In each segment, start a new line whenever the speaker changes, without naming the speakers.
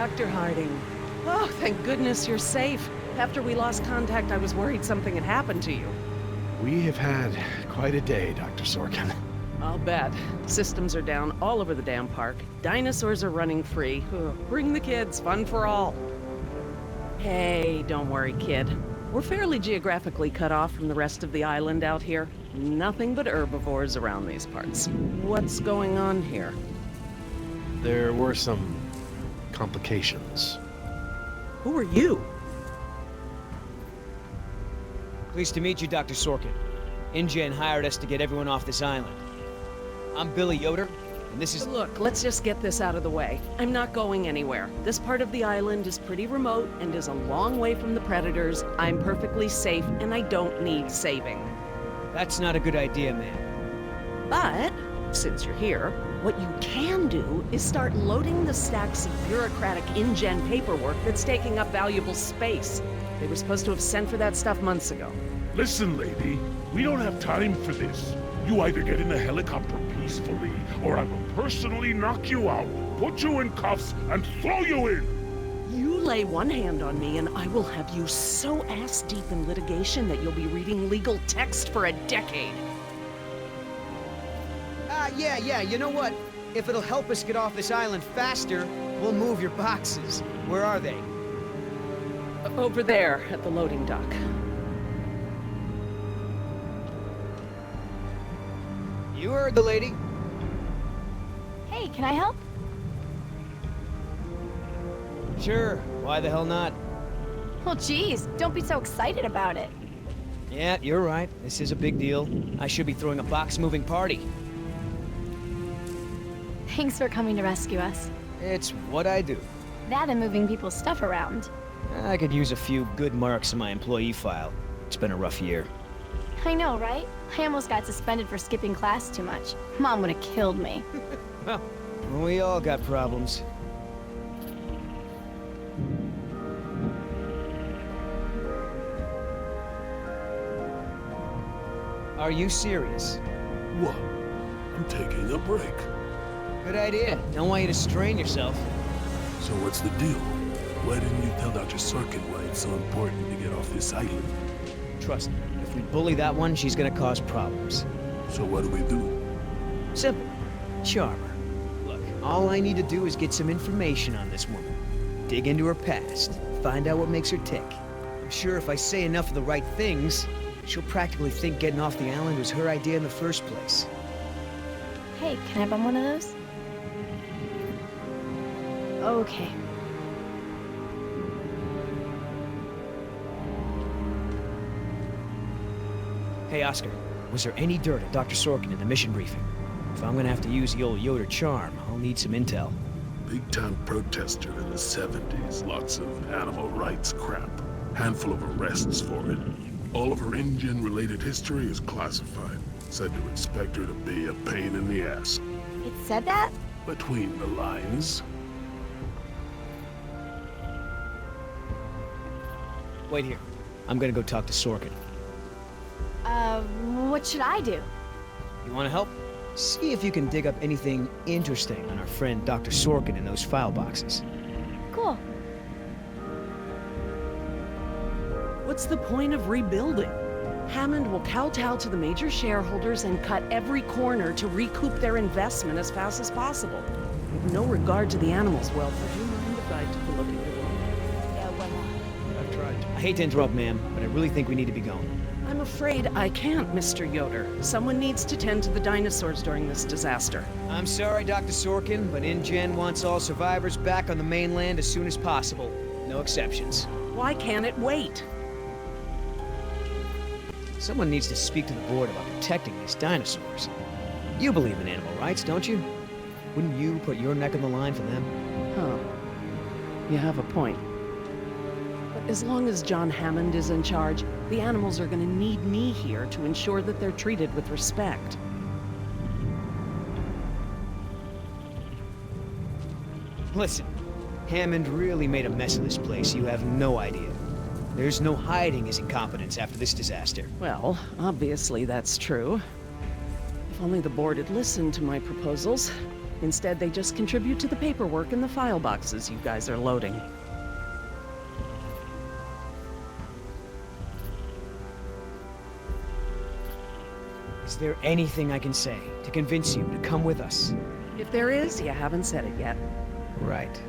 Dr. Harding. Oh, thank goodness you're safe. After we lost contact, I was worried something had happened to you.
We have had quite a day, Dr. Sorkin.
I'll bet. Systems are down all over the damn park. Dinosaurs are running free. Ugh, bring the kids, fun for all. Hey, don't worry, kid. We're fairly geographically cut off from the rest of the island out here. Nothing but herbivores around these parts. What's going on here?
There were some complications.
Who are you?
Pleased to meet you, Dr. Sorkin. InGen hired us to get everyone off this island. I'm Billy Yoder, and this is...
Look, let's just get this out of the way. I'm not going anywhere. This part of the island is pretty remote and is a long way from the predators. I'm perfectly safe, and I don't need saving.
That's not a good idea, ma'am.
But, since you're here, what you can do is start loading the stacks of bureaucratic InGen paperwork that's taking up valuable space. They were supposed to have sent for that stuff months ago.
Listen, lady, we don't have time for this. You either get in the helicopter peacefully, or I will personally knock you out, put you in cuffs, and throw you in!
You lay one hand on me and I will have you so ass-deep in litigation that you'll be reading legal text for a decade.
Yeah, you know what? If it'll help us get off this island faster, we'll move your boxes. Where are they?
Over there, at the loading dock.
You heard the lady.
Hey, can I help?
Sure, why the hell not?
Well, geez, don't be so excited about it.
Yeah, you're right. This is a big deal. I should be throwing a box-moving party.
Thanks for coming to rescue us.
It's what I do.
That and moving people's stuff around.
I could use a few good marks in my employee file. It's been a rough year.
I know, right? I almost got suspended for skipping class too much. Mom would have killed me.
Well, we all got problems. Are you serious?
What? I'm taking a break.
Good idea. Don't want you to strain yourself.
So what's the deal? Why didn't you tell Dr. Sorkin why it's so important to get off this island?
Trust me, if we bully that one, she's gonna cause problems.
So what do we do?
Simple. Charm her. Look, all I need to do is get some information on this woman. Dig into her past. Find out what makes her tick. I'm sure if I say enough of the right things, she'll practically think getting off the island was her idea in the first place.
Hey, can I bum one of those? Okay.
Hey, Oscar, was there any dirt on Dr. Sorkin in the mission briefing? If I'm gonna have to use the old Yoder charm, I'll need some intel.
Big-time protester in the 70s. Lots of animal rights crap. Handful of arrests for it. All of her InGen-related history is classified. Said to expect her to be a pain in the ass.
It said that?
Between the lines.
Wait here. I'm gonna go talk to Sorkin.
What should I do?
You wanna help? See if you can dig up anything interesting on our friend Dr. Sorkin in those file boxes.
Cool.
What's the point of rebuilding? Hammond will kowtow to the major shareholders and cut every corner to recoup their investment as fast as possible. With no regard to the animals' welfare. Do you mind if I took a look at your room?
Yeah, why not?
I've tried. I hate to interrupt, ma'am, but I really think we need to be going.
I'm afraid I can't, Mr. Yoder. Someone needs to tend to the dinosaurs during this disaster.
I'm sorry, Dr. Sorkin, but InGen wants all survivors back on the mainland as soon as possible. No exceptions.
Why can't it wait?
Someone needs to speak to the board about protecting these dinosaurs. You believe in animal rights, don't you? Wouldn't you put your neck on the line for them?
Huh. You have a point. But as long as John Hammond is in charge, the animals are going to need me here to ensure that they're treated with respect.
Listen, Hammond really made a mess of this place. You have no idea. There's no hiding his incompetence after this disaster.
Well, obviously that's true. If only the board had listened to my proposals. Instead, they just contribute to the paperwork and the file boxes you guys are loading.
Is there anything I can say to convince you to come with us?
If there is, you haven't said it yet.
Right.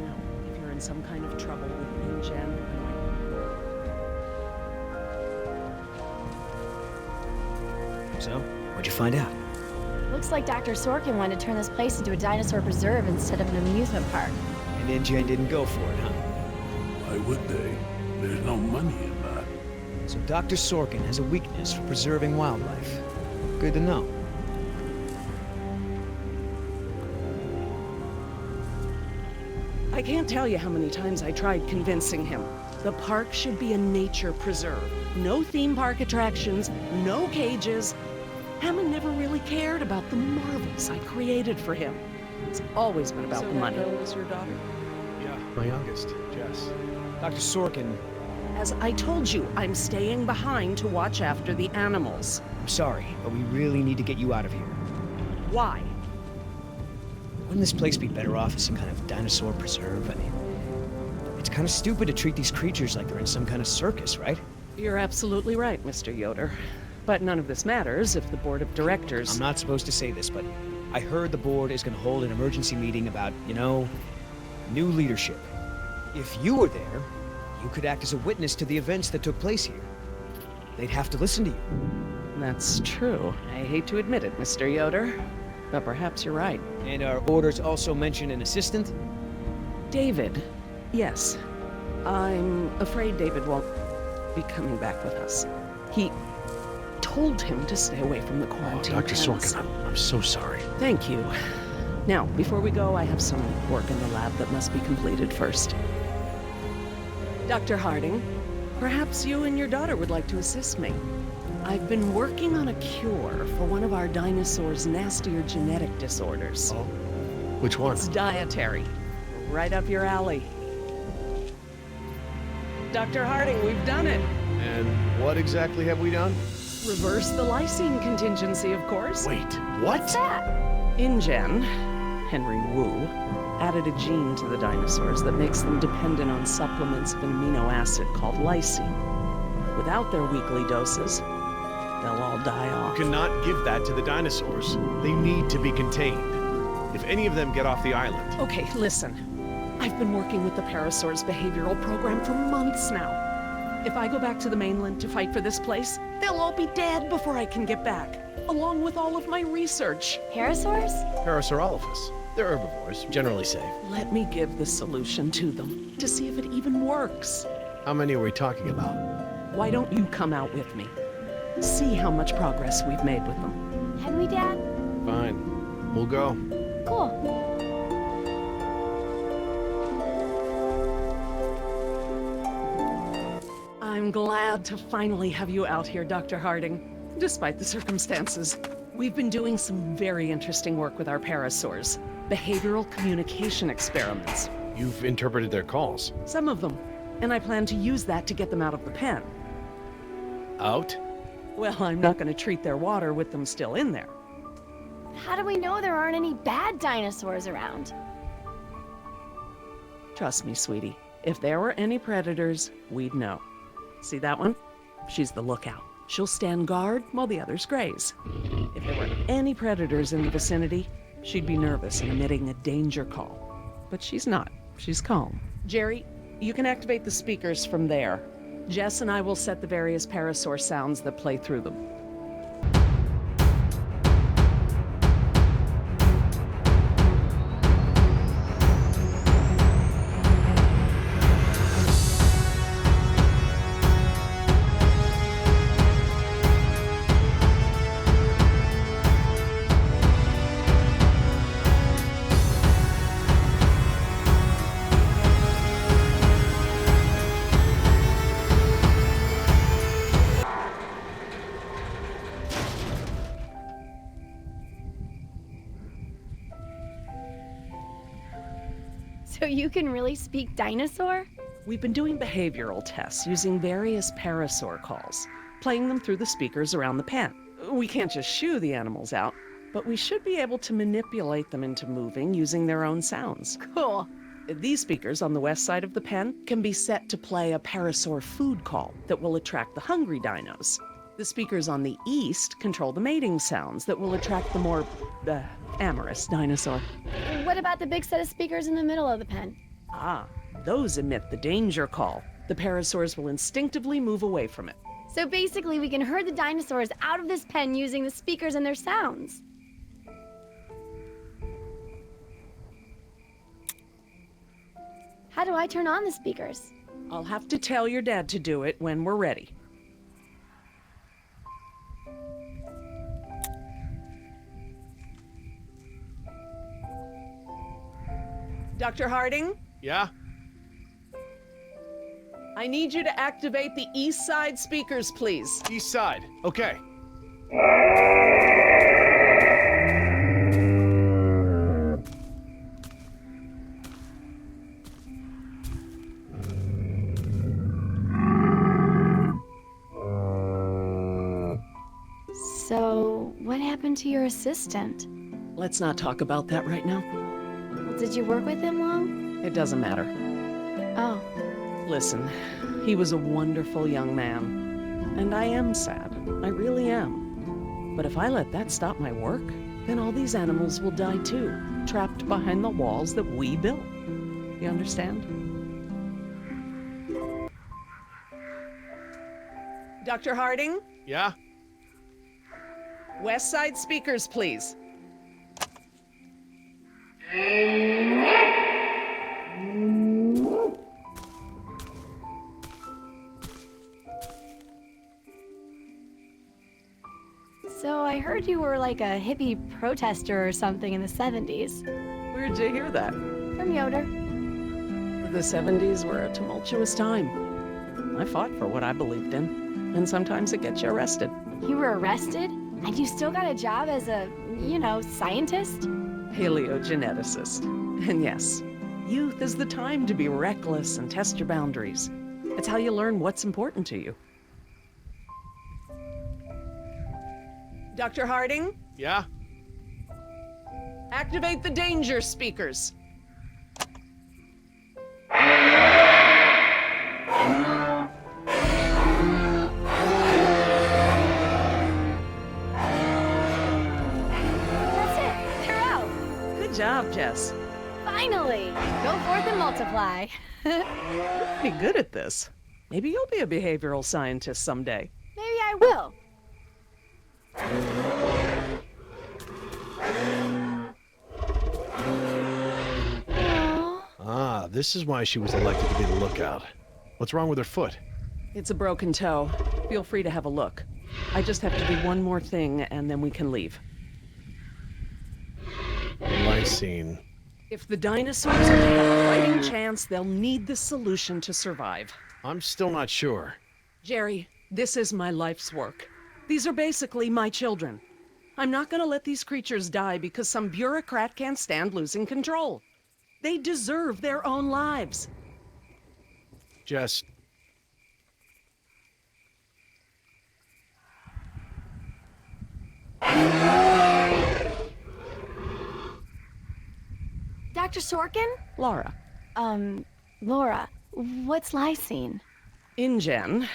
You know, if you're in some kind of trouble with InGen,
So, what'd you find out?
Looks like Dr. Sorkin wanted to turn this place into a dinosaur preserve instead of an amusement park.
And InGen didn't go for it, huh?
Why would they? There's no money in that.
So Dr. Sorkin has a weakness for preserving wildlife. Good to know.
I can't tell you how many times I tried convincing him. The park should be a nature preserve. No theme park attractions, no cages. Hammond never really cared about the marvels I created for him. It's always been about the money. So was your daughter?
Yeah, my youngest, Jess.
Dr. Sorkin,
As I told you, I'm staying behind to watch after the animals.
I'm sorry, but we really need to get you out of here.
Why?
Wouldn't this place be better off as some kind of dinosaur preserve? I mean, it's kind of stupid to treat these creatures like they're in some kind of circus, right?
You're absolutely right, Mr. Yoder. But none of this matters if the board of directors...
I'm not supposed to say this, but I heard the board is going to hold an emergency meeting about, you know, new leadership. If you were there, you could act as a witness to the events that took place here. They'd have to listen to you.
That's true. I hate to admit it, Mr. Yoder, but perhaps you're right.
And our orders also mention an assistant?
David. Yes. I'm afraid David won't be coming back with us. He told him to stay away from the
Oh,
quarantine.
Dr.
tents.
Sorkin, I'm so sorry.
Thank you. Now, before we go, I have some work in the lab that must be completed first. Dr. Harding, perhaps you and your daughter would like to assist me. I've been working on a cure for one of our dinosaurs' nastier genetic disorders.
Oh? Which one?
It's dietary. Right up your alley. Dr. Harding, we've done it.
And what exactly have we done?
Reverse the lysine contingency, of course.
Wait, what?
What's that?
InGen, Henry Wu, added a gene to the dinosaurs that makes them dependent on supplements of an amino acid called lysine. Without their weekly doses, they'll all die off.
You cannot give that to the dinosaurs. They need to be contained. If any of them get off the island...
Okay, listen. I've been working with the Parasaur's behavioral program for months now. If I go back to the mainland to fight for this place, they'll all be dead before I can get back, along with all of my research.
Parasaurs?
Parasaurolophus. They're herbivores, generally safe.
Let me give the solution to them, to see if it even works.
How many are we talking about?
Why don't you come out with me? See how much progress we've made with them.
Can we, Dad?
Fine. We'll go.
Cool.
I'm glad to finally have you out here, Dr. Harding, despite the circumstances. We've been doing some very interesting work with our parasaurs. Behavioral communication experiments.
You've interpreted their calls.
Some of them. And I plan to use that to get them out of the pen.
Out?
Well, I'm not going to treat their water with them still in there.
How do we know there aren't any bad dinosaurs around?
Trust me, sweetie. If there were any predators, we'd know. See that one? She's the lookout. She'll stand guard while the others graze. If there were any predators in the vicinity, she'd be nervous and emitting a danger call. But she's not. She's calm. Jerry, you can activate the speakers from there. Jess and I will set the various parasaur sounds that play through them.
So you can really speak dinosaur?
We've been doing behavioral tests using various parasaur calls, playing them through the speakers around the pen. We can't just shoo the animals out. but we should be able to manipulate them into moving using their own sounds.
Cool.
These speakers on the west side of the pen can be set to play a parasaur food call that will attract the hungry dinos. The speakers on the east control the mating sounds that will attract the more, amorous dinosaur.
What about the big set of speakers in the middle of the pen?
Ah, those emit the danger call. The parasaurs will instinctively move away from it.
So basically, we can herd the dinosaurs out of this pen using the speakers and their sounds. How do I turn on the speakers?
I'll have to tell your dad to do it when we're ready. Dr. Harding,
Yeah?
I need you to activate the east side speakers, please.
East side. Okay.
So, what happened to your assistant?
Let's not talk about that right now.
Well, did you work with him long?
It doesn't matter.
Oh,
Listen, he was a wonderful young man. And I am sad. I really am. But if I let that stop my work, then all these animals will die too, trapped behind the walls that we built. You understand? Dr. Harding,
Yeah?
west side speakers, please.
so I heard you were like a hippie protester or something in the 70s.
Where'd you hear that?
From Yoder.
The 70s were a tumultuous time. I fought for what I believed in, and sometimes it gets you arrested.
You were arrested? And you still got a job as a, scientist?
Paleogeneticist. And yes, youth is the time to be reckless and test your boundaries. It's how you learn what's important to you. Dr. Harding,
Yeah?
activate the danger speakers.
That's it. They're out.
Good job, Jess.
Finally. Go forth and multiply.
You're pretty good at this. Maybe you'll be a behavioral scientist someday.
Maybe I will. Aw.
Ah, this is why she was elected to be the lookout. What's wrong with her foot?
It's a broken toe. Feel free to have a look. I just have to do one more thing, and then we can leave.
Lysine.
If the dinosaurs are to have a fighting chance, they'll need this solution to survive.
I'm still not sure.
Jerry, this is my life's work. These are basically my children. I'm not gonna let these creatures die because some bureaucrat can't stand losing control. They deserve their own lives.
Jess,
Dr. Sorkin?
Laura,
Laura, what's lysine?
InGen,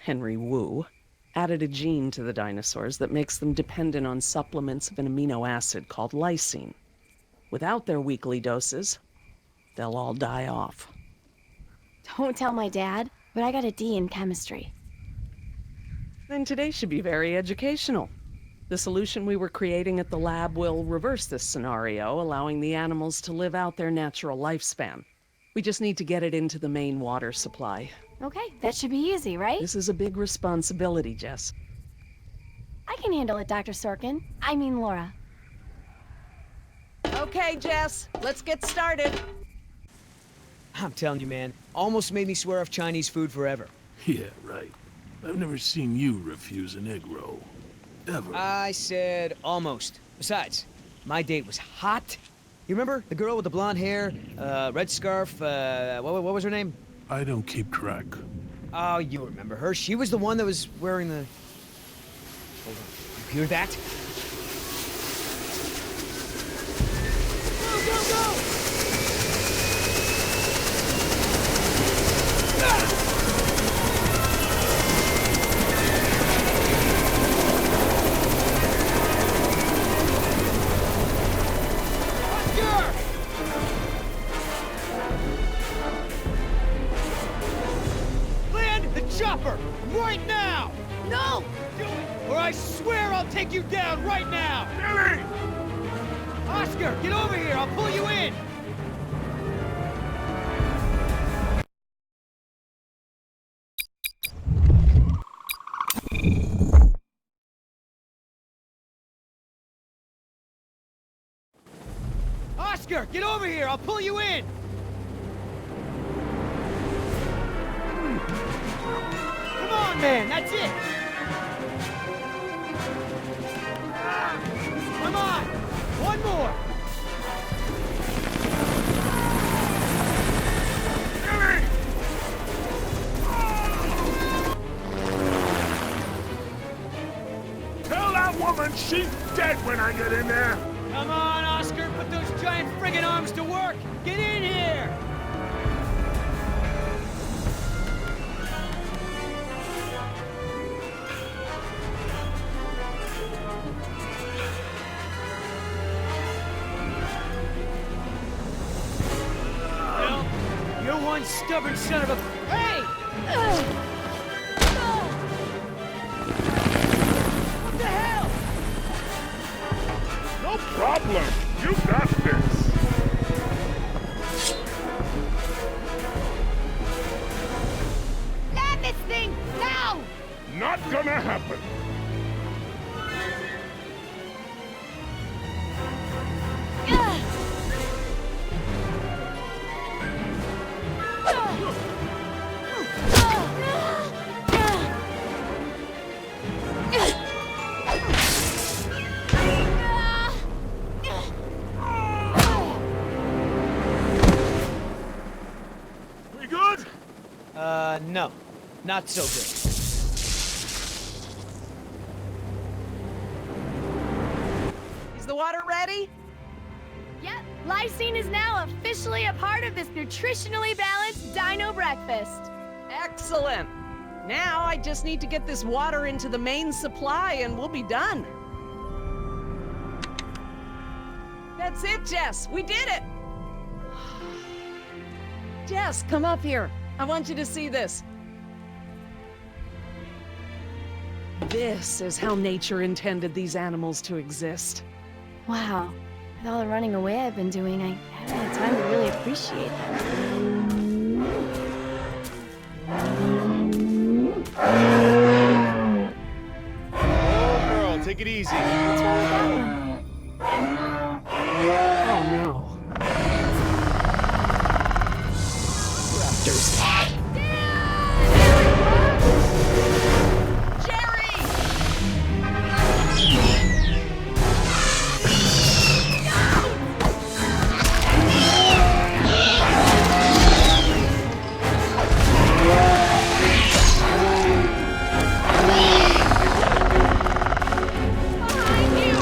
Henry Wu, added a gene to the dinosaurs that makes them dependent on supplements of an amino acid called lysine. Without their weekly doses, they'll all die off.
Don't tell my dad, but I got a D in chemistry.
Then today should be very educational. The solution we were creating at the lab will reverse this scenario, allowing the animals to live out their natural lifespan. We just need to get it into the main water supply.
Okay, that should be easy, right?
This is a big responsibility, Jess.
I can handle it, Dr. Sorkin. I mean Laura.
Okay, Jess, let's get started.
I'm telling you, man, almost made me swear off Chinese food forever.
Yeah, right. I've never seen you refuse an egg roll. Ever.
I said almost. Besides, my date was hot. You remember the girl with the blonde hair, red scarf, what was her name?
I don't keep track.
Oh, you remember her. She was the one that was wearing the... Hold on. You hear that? Land the chopper! Right now!
No!
Do it, or I swear I'll take you down right now!
Billy!
Oscar, get over here! I'll pull you in! Oscar, get over here! I'll pull you in! Come on, man! That's it! Come on! One more!
Billy! Tell that woman she's dead when I get in there!
Come on, Oscar! Put those giant friggin' arms to work! Get in here! Well, you're one stubborn son of a... Hey! What the hell?
No problem! You got this!
Land this thing! Now!
Not gonna happen! We good?
No. Not so good.
Is the water ready?
Yep, lysine is now officially a part of this nutritionally balanced dino breakfast.
Excellent. Now I just need to get this water into the main supply and we'll be done. That's it, Jess. We did it. Jess, come up here. I want you to see this. This is how nature intended these animals to exist.
Wow, with all the running away I've been doing, I haven't had time to really appreciate them.
Oh, girl, take it easy.
What's wrong with that one?
Oh no. Raptors. Jerry!
Behind you!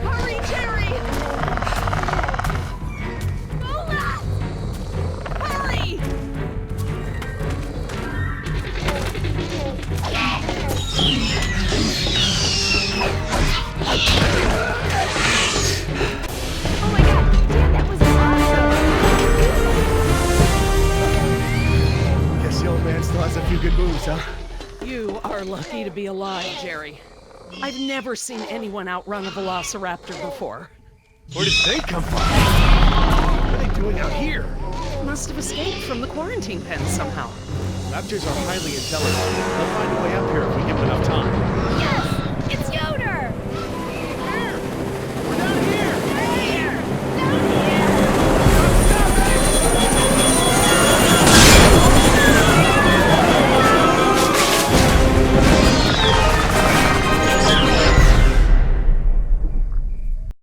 Hurry, Jerry! Lola! Hurry! Oh my god, Dad, that was awesome!
Guess the old man still has a few good moves, huh?
You are lucky to be alive, Jerry. I've never seen anyone outrun a velociraptor before.
Where did they come from? What are they doing out here?
Must have escaped from the quarantine pen somehow.
Raptors are highly intelligent. They'll find a way up here if we give them